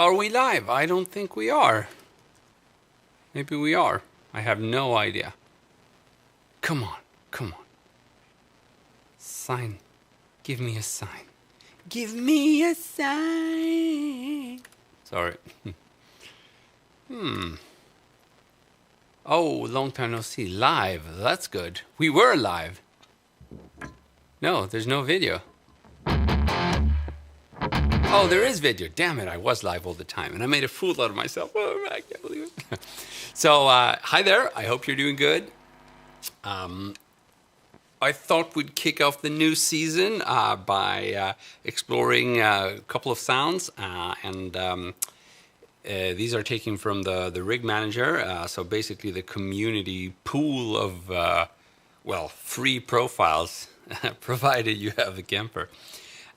Are we live? I don't think we are. Maybe we are. I have no idea. Come on, come on. Sign. Give me a sign. Give me a sign. Sorry. Oh, long time no see. Live. That's good. We were live. No, there's no video. Oh, there is video. Damn it, I was live all the time. And I made a fool out of myself. Oh, I can't believe it. So, hi there. I hope you're doing good. I thought we'd kick off the new season by exploring a couple of sounds. These are taken from the Rig Manager. So basically the community pool of, free profiles, provided you have a Kemper.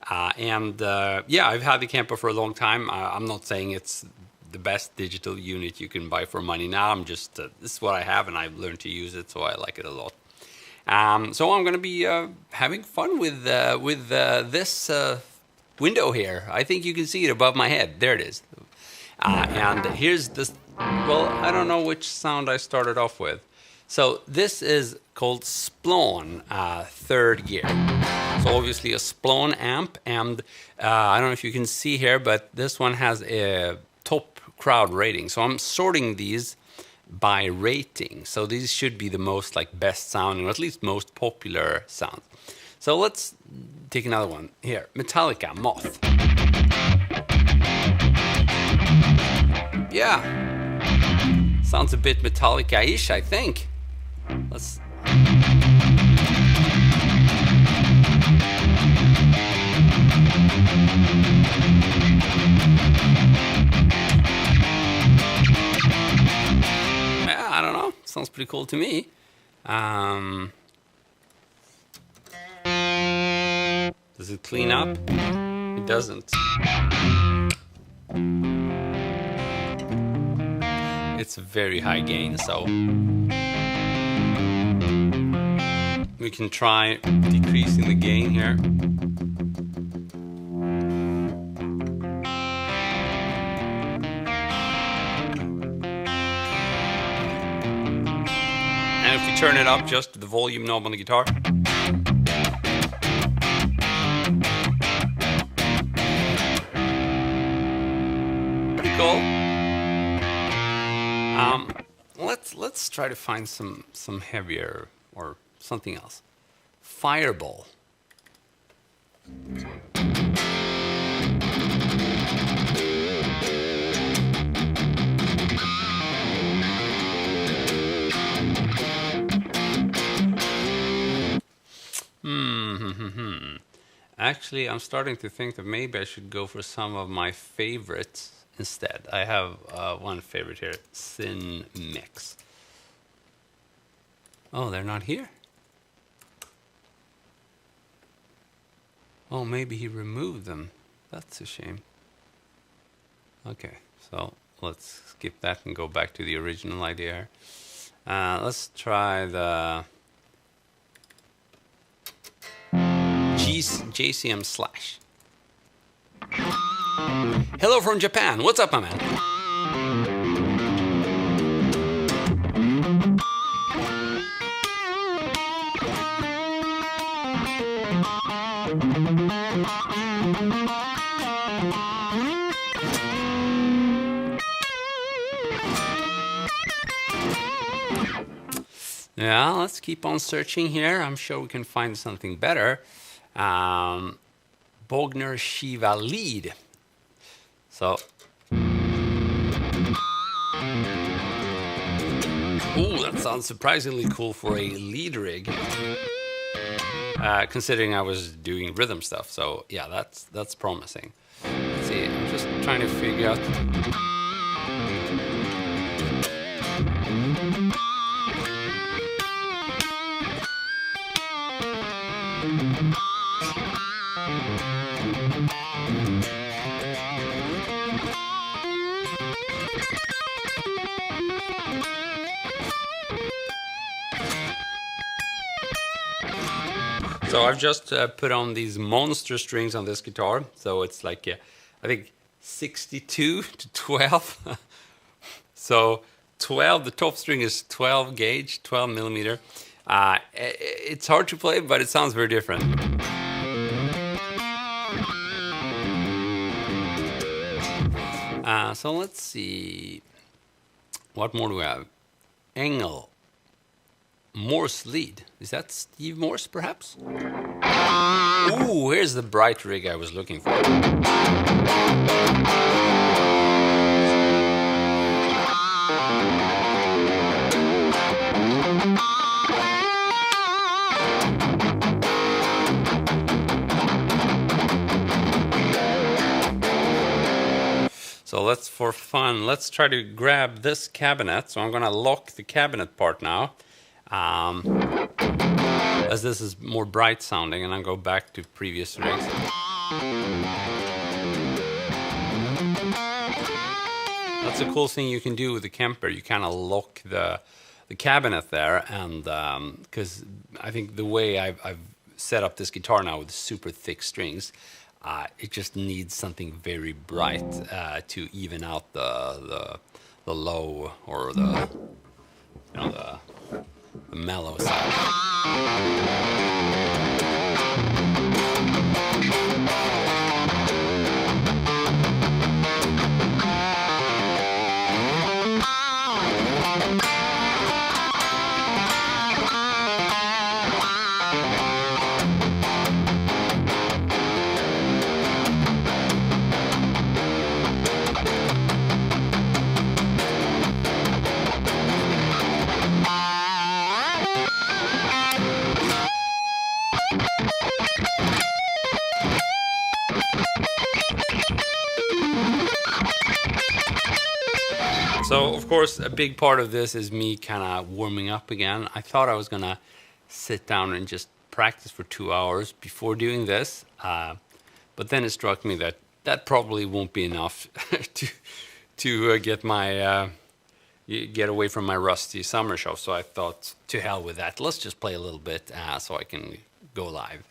Yeah, I've had the Kemper for a long time. I'm not saying it's the best digital unit you can buy for money now. I'm just, this is what I have and I've learned to use it, so I like it a lot. So I'm going to be having fun with this window here. I think you can see it above my head. There it is. And here's this, well, I don't know which sound I started off with. So this is called Splone, third gear. So obviously a Splone amp, and I don't know if you can see here, but this one has a top crowd rating. So I'm sorting these by rating. So these should be the most like best sounding, or at least most popular sounds. So let's take another one here. Metallica, Moth. Yeah, sounds a bit Metallica-ish, I think. Let's... Yeah, I don't know. Sounds pretty cool to me. Does it clean up? It doesn't. It's very high gain, so we can try decreasing the gain here. And if we turn it up just to the volume knob on the guitar. Pretty cool. Let's try to find some heavier or something else. Fireball. Actually, I'm starting to think that maybe I should go for some of my favorites instead. I have one favorite here, Sin Mix. Oh, they're not here? Oh, maybe he removed them. That's a shame. Okay, so let's skip that and go back to the original idea. Let's try the JCM Slash. Hello from Japan. What's up, my man? Yeah, let's keep on searching here. I'm sure we can find something better. Bogner Shiva lead. So, ooh, that sounds surprisingly cool for a lead rig. Considering I was doing rhythm stuff, so yeah, that's promising. Let's see, I'm just trying to figure out. So I've just put on these monster strings on this guitar. So it's like, I think 62 to 12. So 12, the top string is 12 gauge, 12 millimeter. It's hard to play, but it sounds very different. So let's see. What more do we have? Engel. Morse lead. Is that Steve Morse, perhaps? Ooh, here's the bright rig I was looking for. So let's, for fun, let's try to grab this cabinet. So I'm gonna lock the cabinet part now. As this is more bright sounding, and I'll go back to previous rigs. That's a cool thing you can do with the Kemper. You kind of lock the cabinet there, and because I think the way I've set up this guitar now with super thick strings, it just needs something very bright to even out the low or the mellow side. So, of course, a big part of this is me kind of warming up again. I thought I was going to sit down and just practice for 2 hours before doing this. But then it struck me that that probably won't be enough to get my get away from my rusty summer show. So I thought, to hell with that. Let's just play a little bit so I can go live.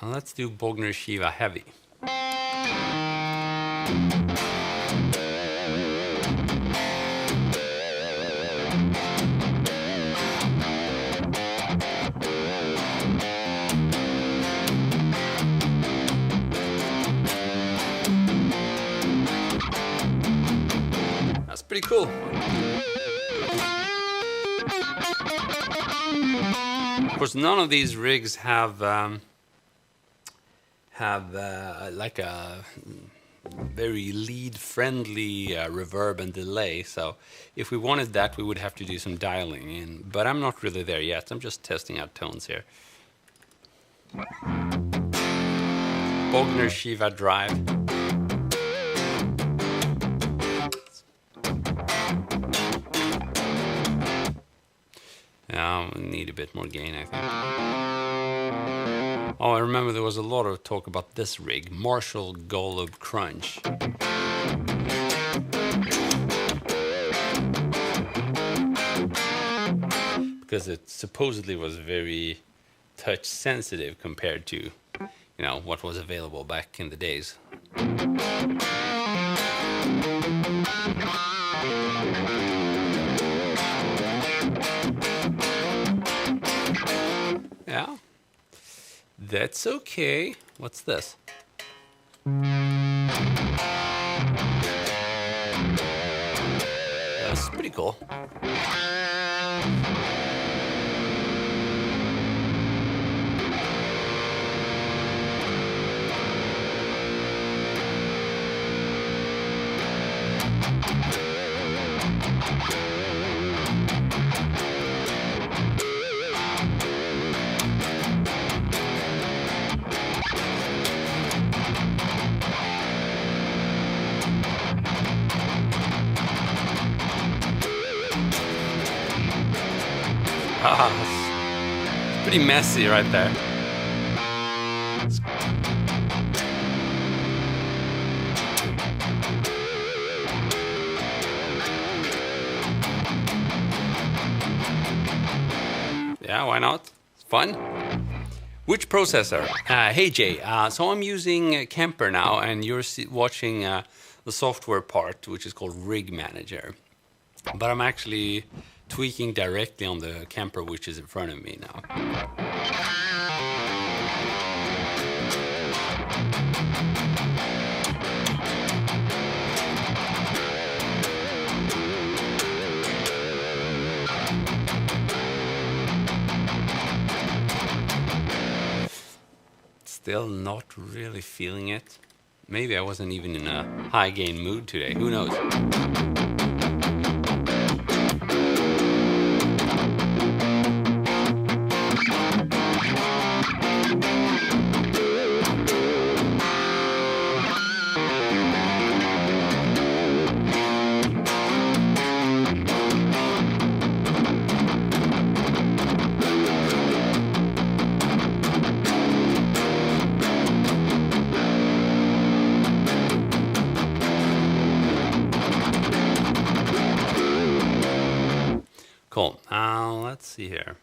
Let's do Bogner Shiva heavy. That's pretty cool. Of course, none of these rigs have like a very lead-friendly reverb and delay. So if we wanted that, we would have to do some dialing in. But I'm not really there yet. I'm just testing out tones here. Bogner Shiva drive. Yeah, we need a bit more gain, I think. Oh, I remember there was a lot of talk about this rig, Marshall Golub Crunch. Because it supposedly was very touch sensitive compared to, what was available back in the days. Yeah. That's okay. What's this? That's pretty cool. It's pretty messy right there. Yeah, why not? It's fun. Which processor? Hey Jay, so I'm using Kemper now, and you're watching the software part, which is called Rig Manager. But I'm actually tweaking directly on the Kemper, which is in front of me now. Still not really feeling it. Maybe I wasn't even in a high gain mood today. Who knows? Cool. Let's see here.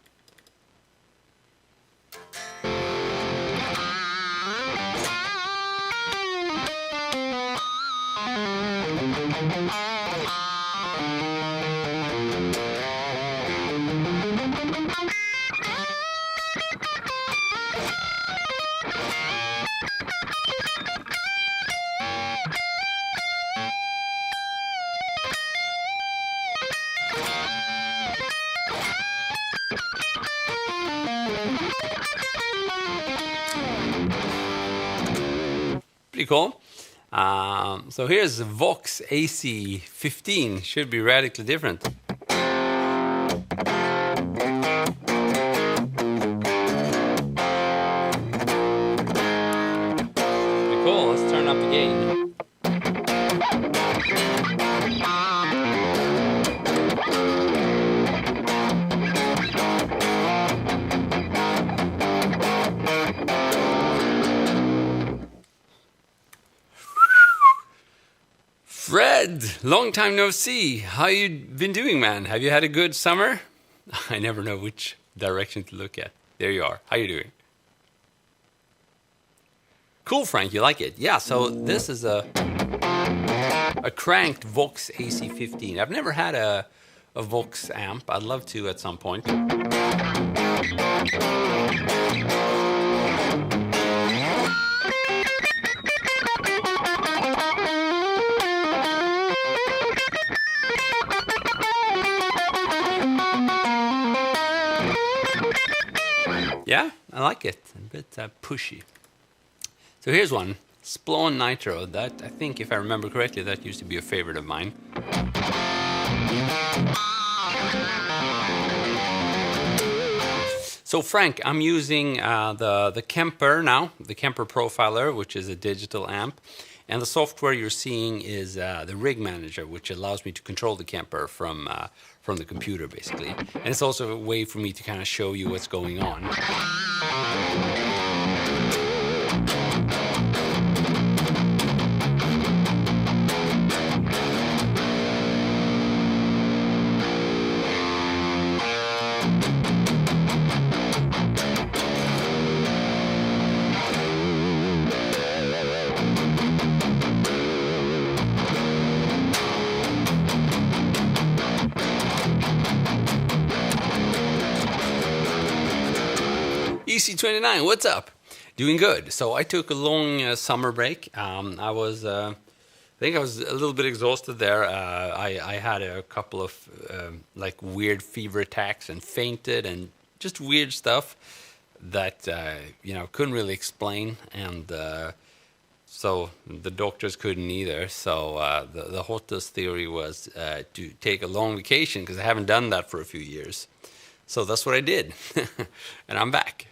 Pretty cool. So here's Vox AC15. Should be radically different. Pretty cool. Let's turn up the gain. Fred, long time no see. How you been doing, man? Have you had a good summer? I never know which direction to look at. There you are. How you doing? Cool, Frank. You like it? Yeah. So this is a cranked Vox AC15. I've never had a Vox amp. I'd love to at some point. Yeah, I like it. A bit pushy. So here's one. Splon Nitro. That, I think, if I remember correctly, that used to be a favorite of mine. So Frank, I'm using the Kemper now, the Kemper Profiler, which is a digital amp. And the software you're seeing is the Rig Manager, which allows me to control the Kemper from the computer, basically. And it's also a way for me to kind of show you what's going on. EC29, what's up? Doing good. So I took a long summer break. I think I was a little bit exhausted there. I had a couple of like weird fever attacks and fainted and just weird stuff that couldn't really explain, and so the doctors couldn't either. So the hottest theory was to take a long vacation, because I haven't done that for a few years. So that's what I did, and I'm back.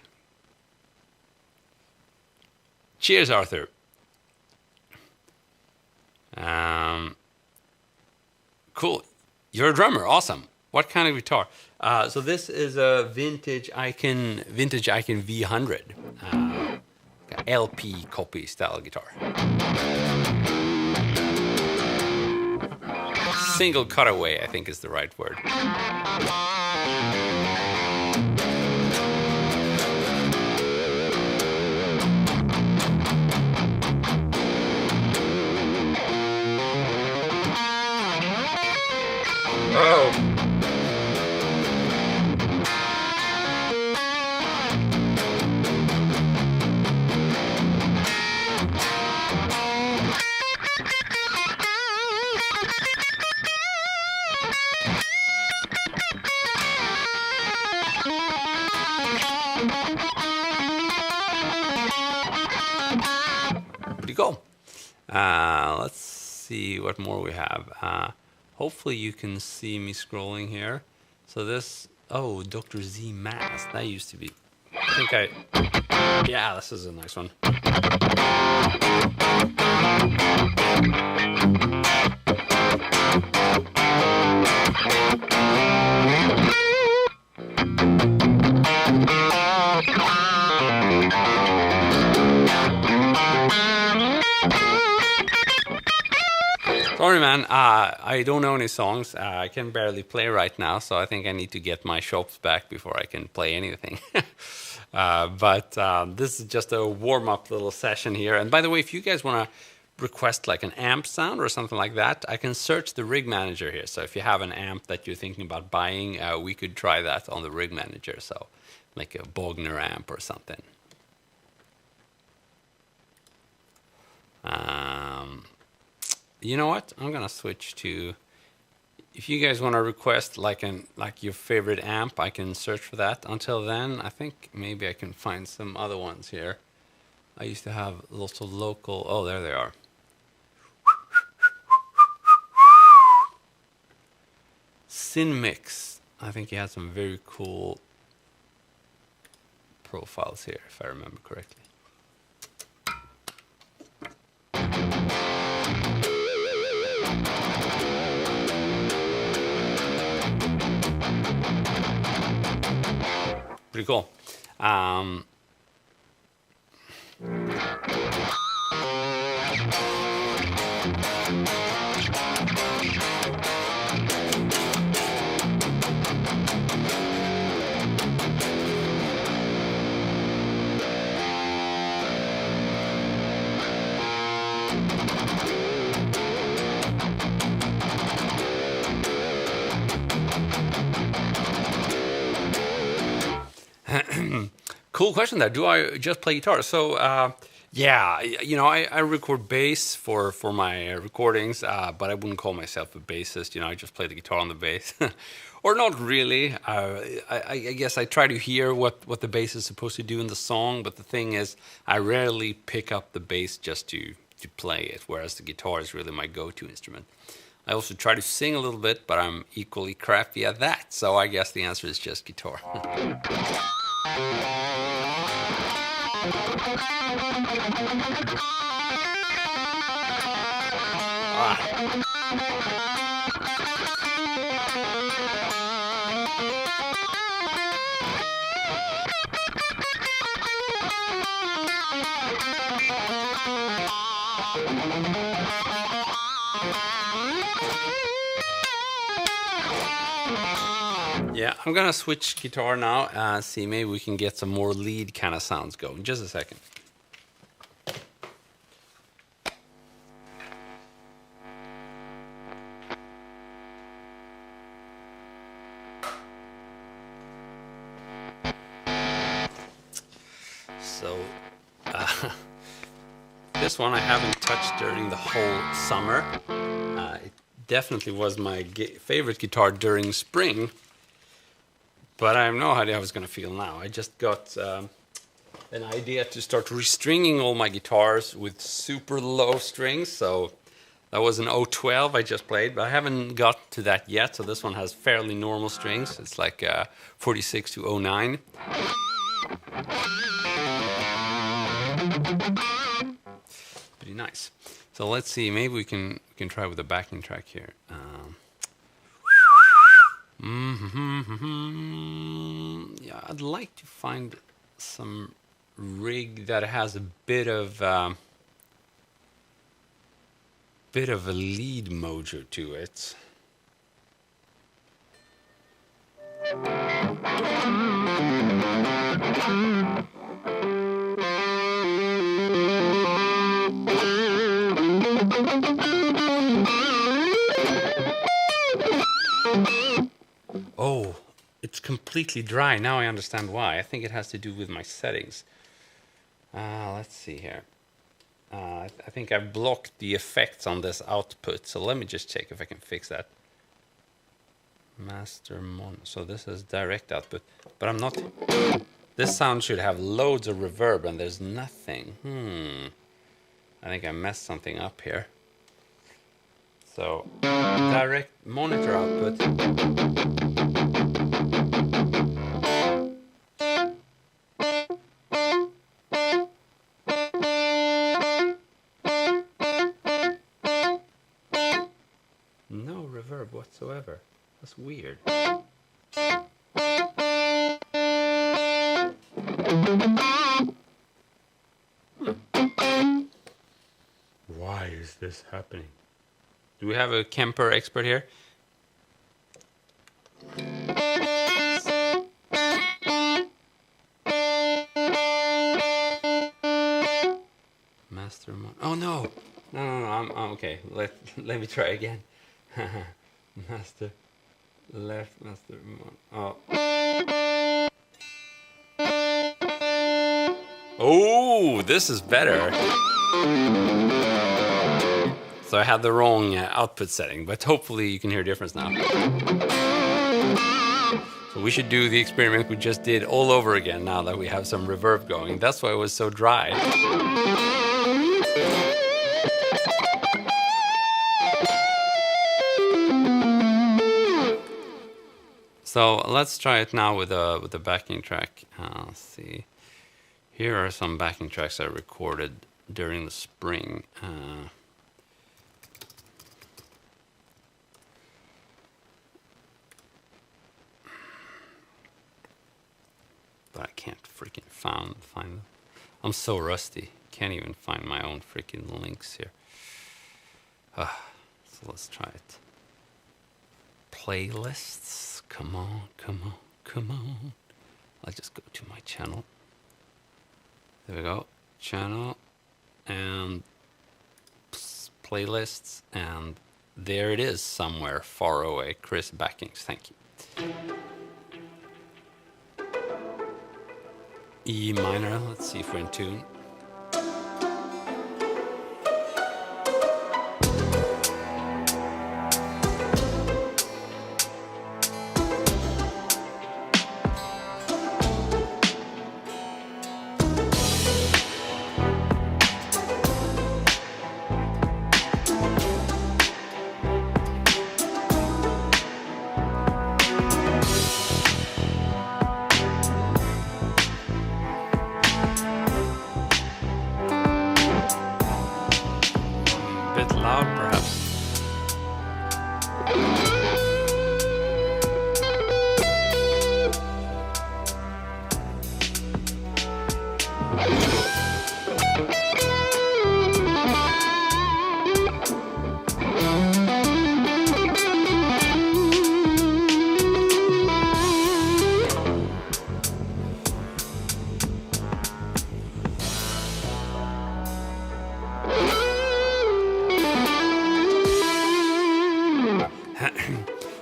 Cheers, Arthur. Cool. You're a drummer. Awesome. What kind of guitar? So this is a vintage Icon V100, LP copy style guitar. Single cutaway, I think, is the right word. cool. Let's see what more we have. Hopefully you can see me scrolling here. So this, oh, Dr. Z Mask, that used to be, yeah, this is a nice one. Sorry, man. I don't know any songs. I can barely play right now, so I think I need to get my shops back before I can play anything. But this is just a warm-up little session here. And by the way, if you guys want to request like an amp sound or something like that, I can search the rig manager here. So if you have an amp that you're thinking about buying, we could try that on the rig manager. So like a Bogner amp or something. You know what? I'm gonna switch to. If you guys want to request like your favorite amp, I can search for that. Until then, I think maybe I can find some other ones here. I used to have lots of local. Oh, there they are. Synmix. I think he had some very cool profiles here, if I remember correctly. Pretty cool. Cool question there. Do I just play guitar? So, yeah, you know, I record bass for my recordings, but I wouldn't call myself a bassist. You know, I just play the guitar on the bass. Or not really. I guess I try to hear what the bass is supposed to do in the song, but the thing is, I rarely pick up the bass just to play it, whereas the guitar is really my go-to instrument. I also try to sing a little bit, but I'm equally crappy at that, so I guess the answer is just guitar. Yeah, I'm gonna switch guitar now and see maybe we can get some more lead kind of sounds going. Just a second. So, this one I haven't touched during the whole summer. It definitely was my favorite guitar during spring. But I have no idea how I was going to feel now. I just got an idea to start restringing all my guitars with super low strings. So that was an 012 I just played, but I haven't got to that yet. So this one has fairly normal strings. It's like 46 to 09. Pretty nice. So let's see. Maybe we can try with a backing track here. Yeah, I'd like to find some rig that has a bit of a lead mojo to it. Oh, it's completely dry. Now I understand why. I think it has to do with my settings. Let's see here. I think I've blocked the effects on this output. So let me just check if I can fix that. Master mono. So this is direct output. But I'm not... This sound should have loads of reverb and there's nothing. I think I messed something up here. So, direct monitor output. No reverb whatsoever. That's weird. Why is this happening? Do we have a Kemper expert here? Master mon- Oh no! No, I'm okay. Let me try again. Master left, master mon- Oh, this is better. So I had the wrong output setting, but hopefully you can hear a difference now. So we should do the experiment we just did all over again now that we have some reverb going. That's why it was so dry. So let's try it now with a backing track. Let's see. Here are some backing tracks I recorded during the spring. But I can't freaking find them. I'm so rusty. Can't even find my own freaking links here. So let's try it. Playlists. Come on, come on, come on. I'll just go to my channel. There we go. Channel and playlists, and there it is somewhere far away. Chris Backings, thank you. E minor, let's see if we're in tune. Bit loud, perhaps.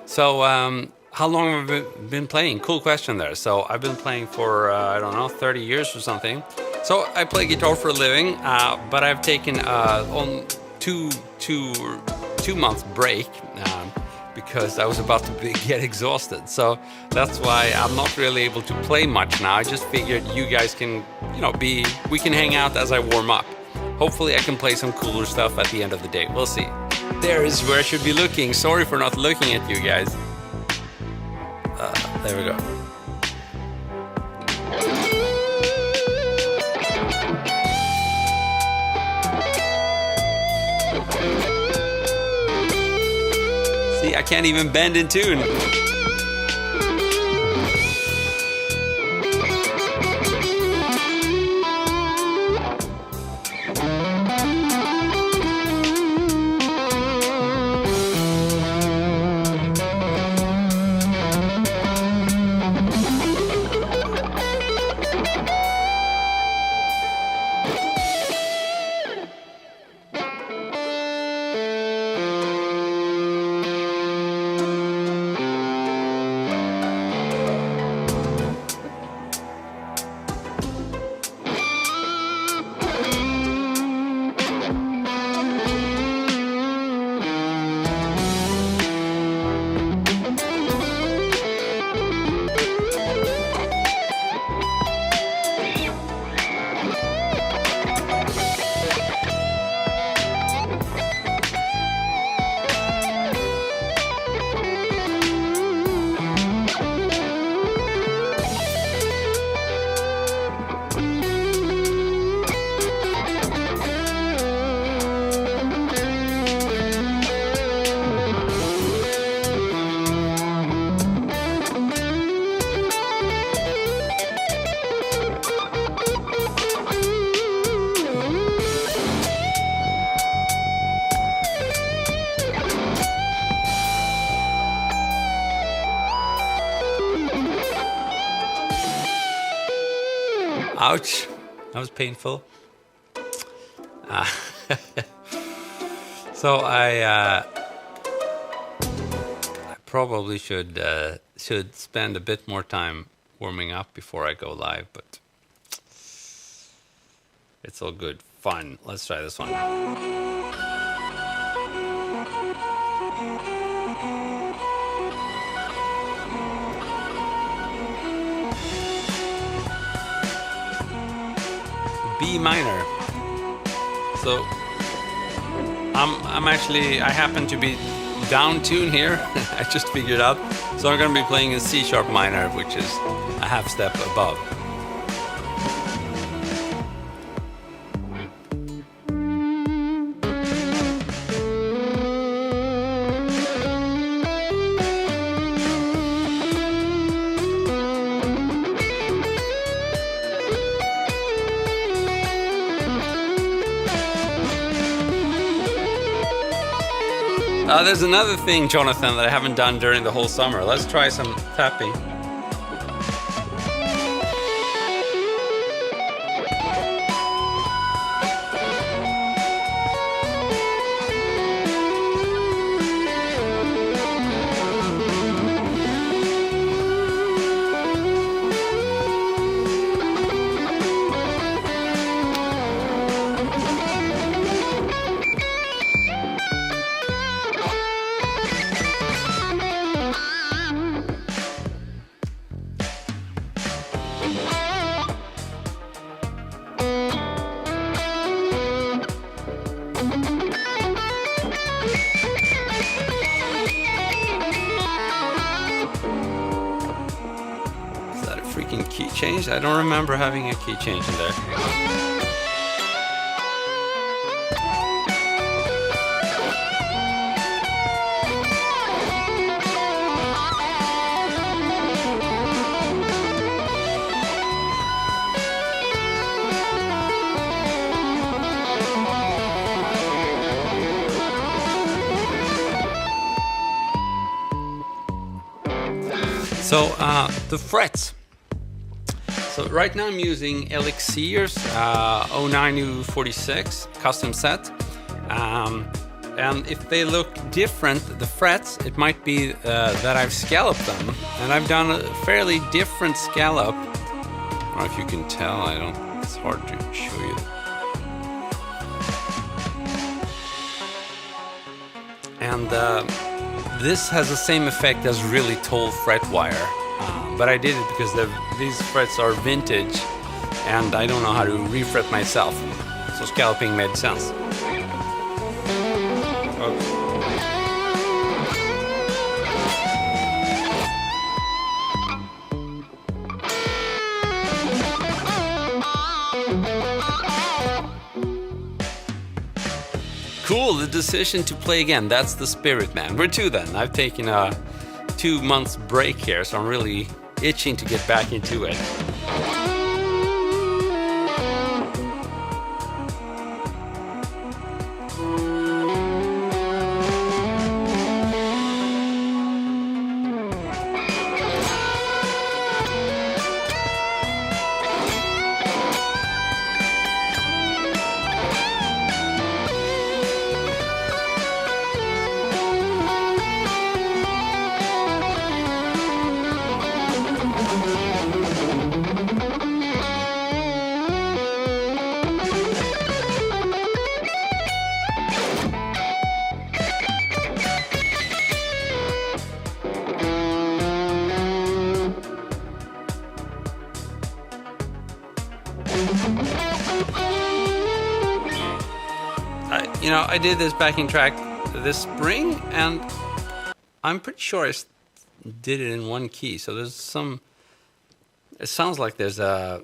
So, how long have you been playing? Cool question there. So, I've been playing for, I don't know, 30 years or something. So, I play guitar for a living, but I've taken on two months break because I was about to get exhausted. So, that's why I'm not really able to play much now. I just figured you guys can, we can hang out as I warm up. Hopefully, I can play some cooler stuff at the end of the day. We'll see. There is where I should be looking. Sorry for not looking at you guys. There we go. See, I can't even bend in tune. Ouch, that was painful. So I probably should spend a bit more time warming up before I go live, but it's all good fun. Let's try this one. B minor. So I happen to be down tune here. I just figured out. So I'm going to be playing in C sharp minor, which is a half step above. There's another thing, Jonathan, that I haven't done during the whole summer. Let's try some tapping. Key change? I don't remember having a key change in there. So the frets. So right now I'm using Elixir's 09U46 custom set. And if they look different, the frets, it might be that I've scalloped them. And I've done a fairly different scallop. I don't know if you can tell, it's hard to show you. And this has the same effect as really tall fret wire. But I did it because these frets are vintage and I don't know how to refret myself. So scalloping made sense. Okay. Cool, the decision to play again. That's the spirit, man. Where to then? I've taken a 2 months break here, so I'm really itching to get back into it. I did this backing track this spring, and I'm pretty sure I did it in one key. So there's some. It sounds like there's a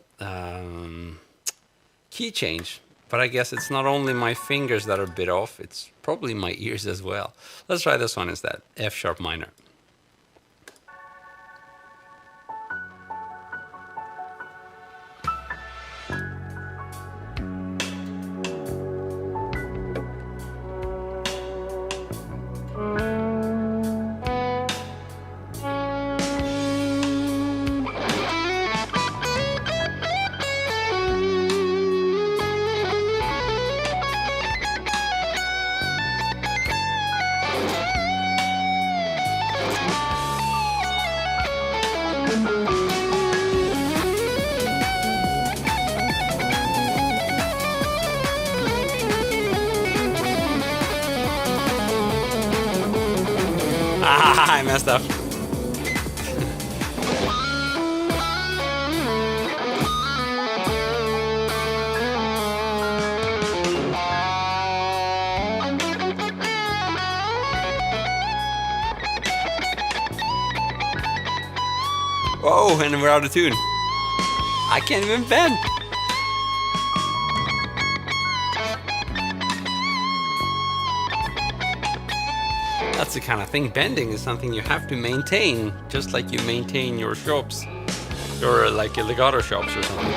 key change, but I guess it's not only my fingers that are a bit off. It's probably my ears as well. Let's try this one instead. F sharp minor. Ah, I messed up. Whoa, and we're out of tune. I can't even bend. That's the kind of thing. Bending is something you have to maintain, just like you maintain your shops, or like your legato shops or something.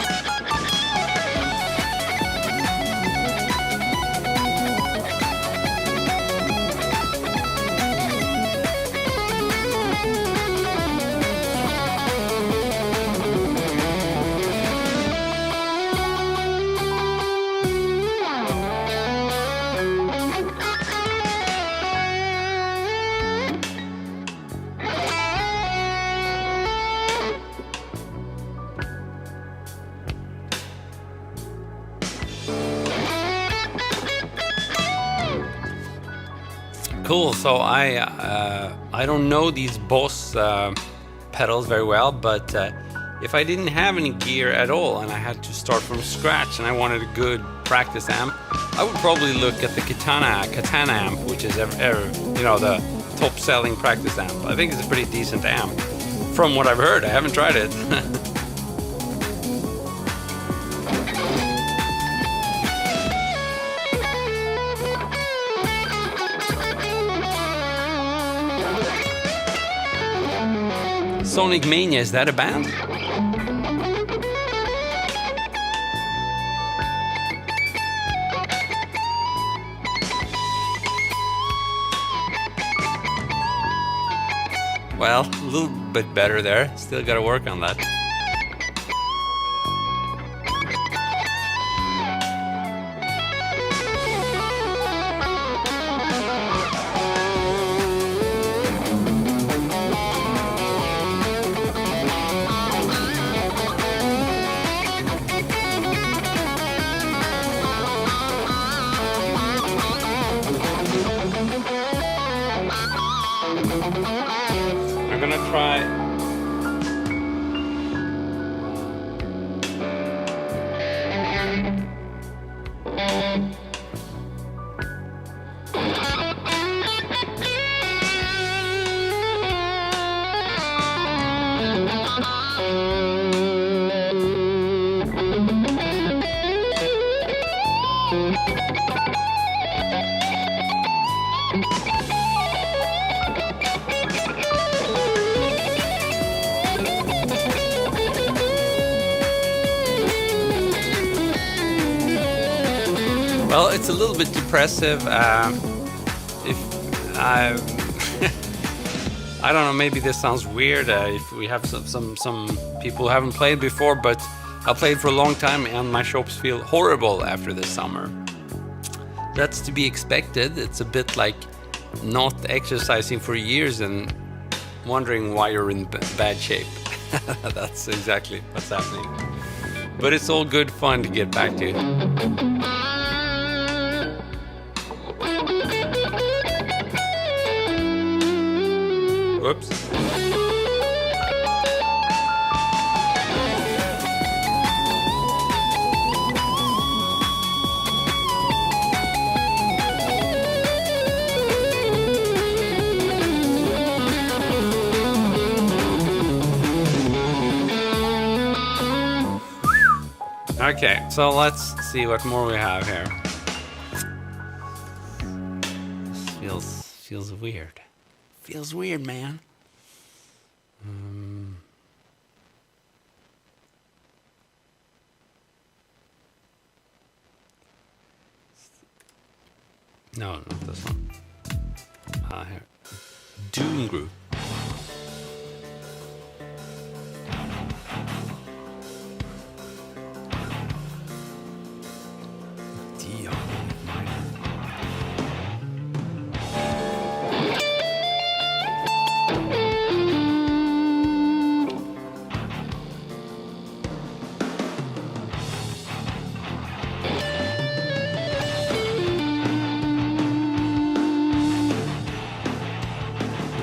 Cool. So I don't know these Boss pedals very well, but if I didn't have any gear at all and I had to start from scratch and I wanted a good practice amp, I would probably look at the Katana amp, which is the top selling practice amp. I think it's a pretty decent amp from what I've heard. I haven't tried it. Sonic Mania, is that a band? Well, a little bit better there. Still gotta work on that. I'm gonna try. Well, it's a little bit depressive. If I I don't know, maybe this sounds weird if we have some people who haven't played before, but I played for a long time and my shops feel horrible after this summer. That's to be expected. It's a bit like not exercising for years and wondering why you're in bad shape. That's exactly what's happening. But it's all good fun to get back to. Whoops. Okay, so let's see what more we have here. This feels weird. Feels weird, man. No, not this one. Here. Doom Group.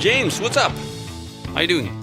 James, what's up? How you doing?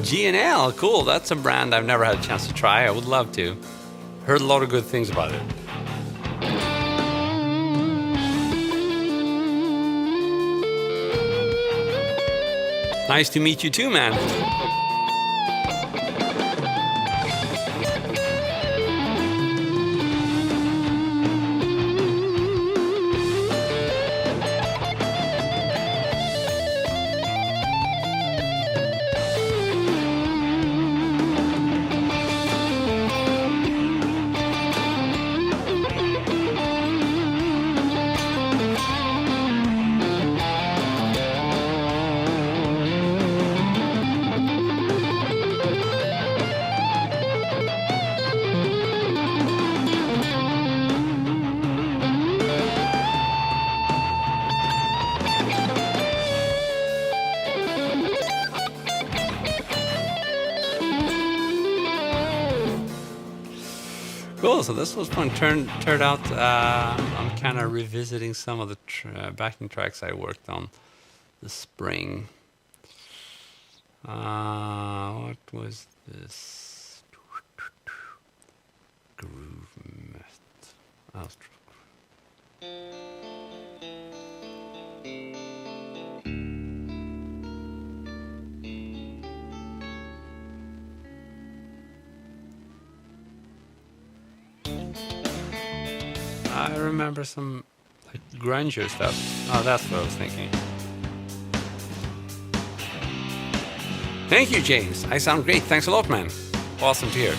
G&L, cool. That's a brand I've never had a chance to try. I would love to. Heard a lot of good things about it. Nice to meet you too, man. Cool, so this was fun. Turned out I'm kind of revisiting some of the backing tracks I worked on this spring. What was this? Groove Met. I remember some like grungier stuff. Oh, that's what I was thinking. Thank you, James. I sound great. Thanks a lot, man. Awesome to hear.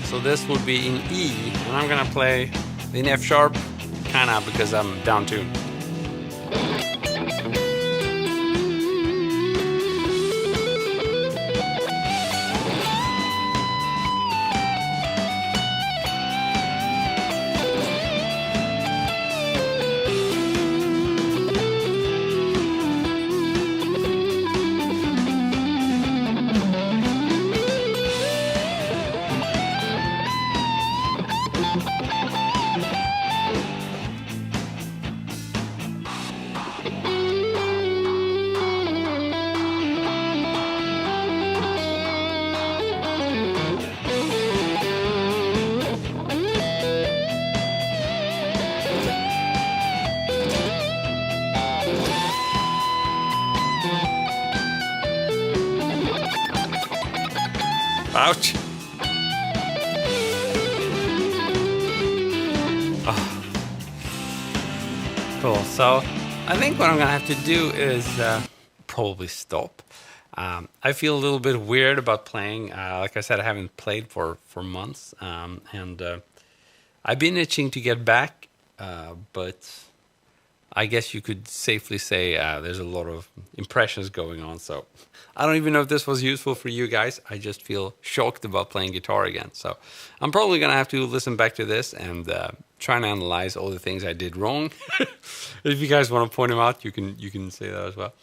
So this would be in E, and I'm gonna play in F sharp, kinda because I'm down tuned. Ouch. Oh. Cool. So I think what I'm going to have to do is probably stop. I feel a little bit weird about playing. Like I said, I haven't played for months. And I've been itching to get back. But I guess you could safely say there's a lot of impressions going on. So I don't even know if this was useful for you guys. I just feel shocked about playing guitar again. So I'm probably going to have to listen back to this and try and analyze all the things I did wrong. If you guys want to point them out, you can say that as well.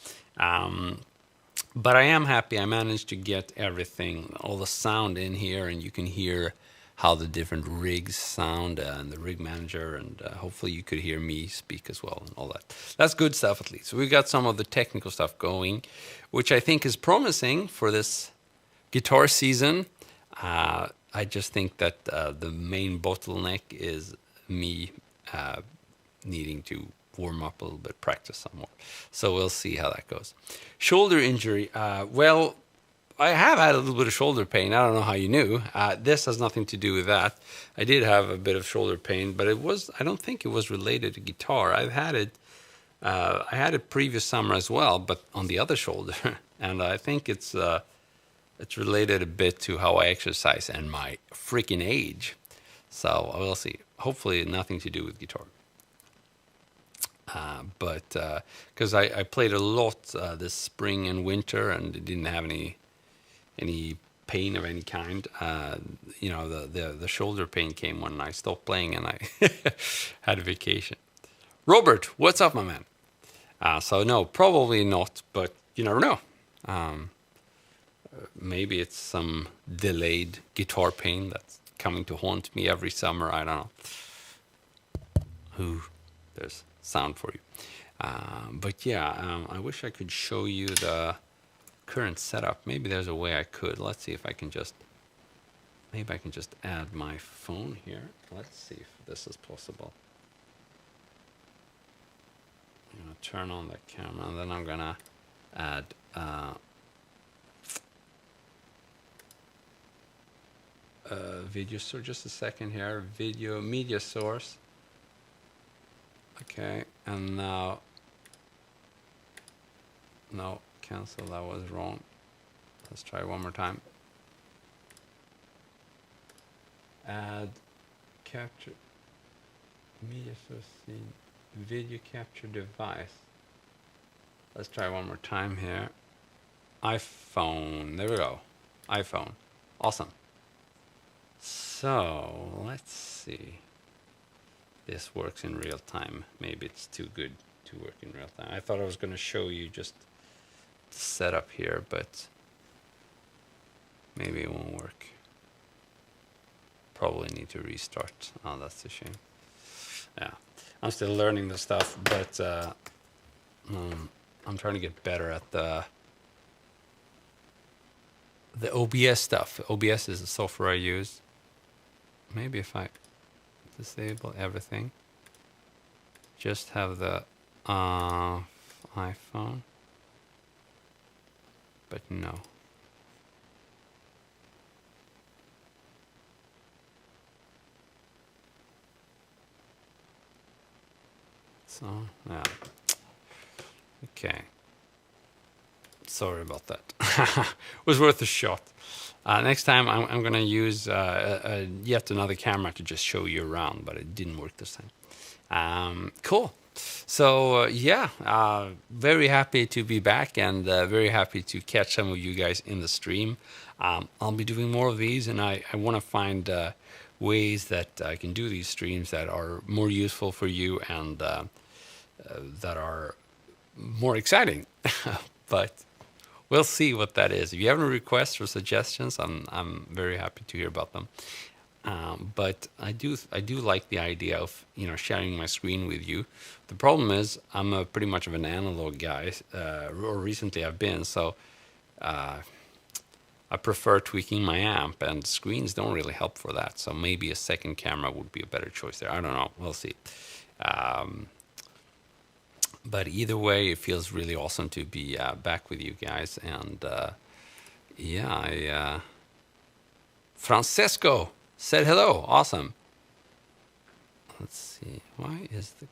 But I am happy I managed to get everything, all the sound in here, and you can hear how the different rigs sound and the rig manager, and hopefully you could hear me speak as well and all that. That's good stuff at least. So we got some of the technical stuff going, which I think is promising for this guitar season. I just think that the main bottleneck is me needing to warm up a little bit, practice some more. So we'll see how that goes. Shoulder injury. Well, I have had a little bit of shoulder pain. I don't know how you knew. This has nothing to do with that. I did have a bit of shoulder pain, but I don't think it was related to guitar. I had it previous summer as well, but on the other shoulder. And I think it's related a bit to how I exercise and my freaking age. So we'll see. Hopefully nothing to do with guitar. But because I played a lot this spring and winter and didn't have any pain of any kind. You know, the shoulder pain came when I stopped playing and I had a vacation. Robert, what's up, my man? So no, probably not, but you never know. Maybe it's some delayed guitar pain that's coming to haunt me every summer. I don't know. Ooh, there's sound for you. But yeah, I wish I could show you the current setup. Maybe there's a way I could. Let's see if I can just, maybe I can just add my phone here. Let's see if this is possible. I'm gonna turn on the camera and then I'm gonna add video source. Just a second here. Video media source. Okay, and now, no, cancel, that was wrong. Let's try one more time. Add capture media source scene, video capture device. Let's try one more time here. iPhone, there we go. iPhone, awesome. So let's see. This works in real time. Maybe it's too good to work in real time. I thought I was going to show you just the setup here, but maybe it won't work. Probably need to restart. Oh, that's a shame. Yeah, I'm still learning the stuff, but I'm trying to get better at the OBS stuff. OBS is the software I use. Maybe if I disable everything, just have the iPhone, but no. So yeah, okay, sorry about that. It was worth a shot. Next time I'm gonna use yet another camera to just show you around, but it didn't work this time. Cool. So yeah, very happy to be back and very happy to catch some of you guys in the stream. I'll be doing more of these, and I want to find ways that I can do these streams that are more useful for you and that are more exciting. But we'll see what that is. If you have any requests or suggestions, I'm very happy to hear about them. But I do like the idea of sharing my screen with you. The problem is I'm pretty much of an analog guy, or recently I've been, so I prefer tweaking my amp, and screens don't really help for that. So maybe a second camera would be a better choice there. I don't know. We'll see. But either way, it feels really awesome to be back with you guys. And yeah, Francesco said hello. Awesome. Let's see. Why is the...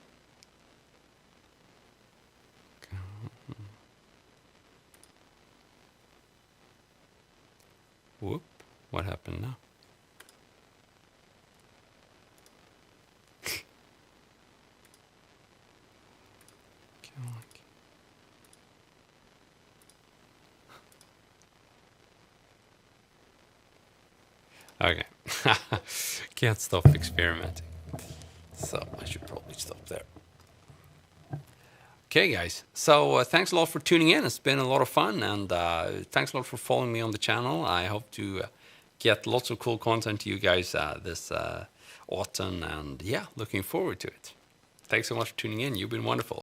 Whoop. What happened now? Okay. Can't stop experimenting. So I should probably stop there. Okay, guys. So thanks a lot for tuning in. It's been a lot of fun. And thanks a lot for following me on the channel. I hope to get lots of cool content to you guys this autumn. And yeah, looking forward to it. Thanks so much for tuning in. You've been wonderful.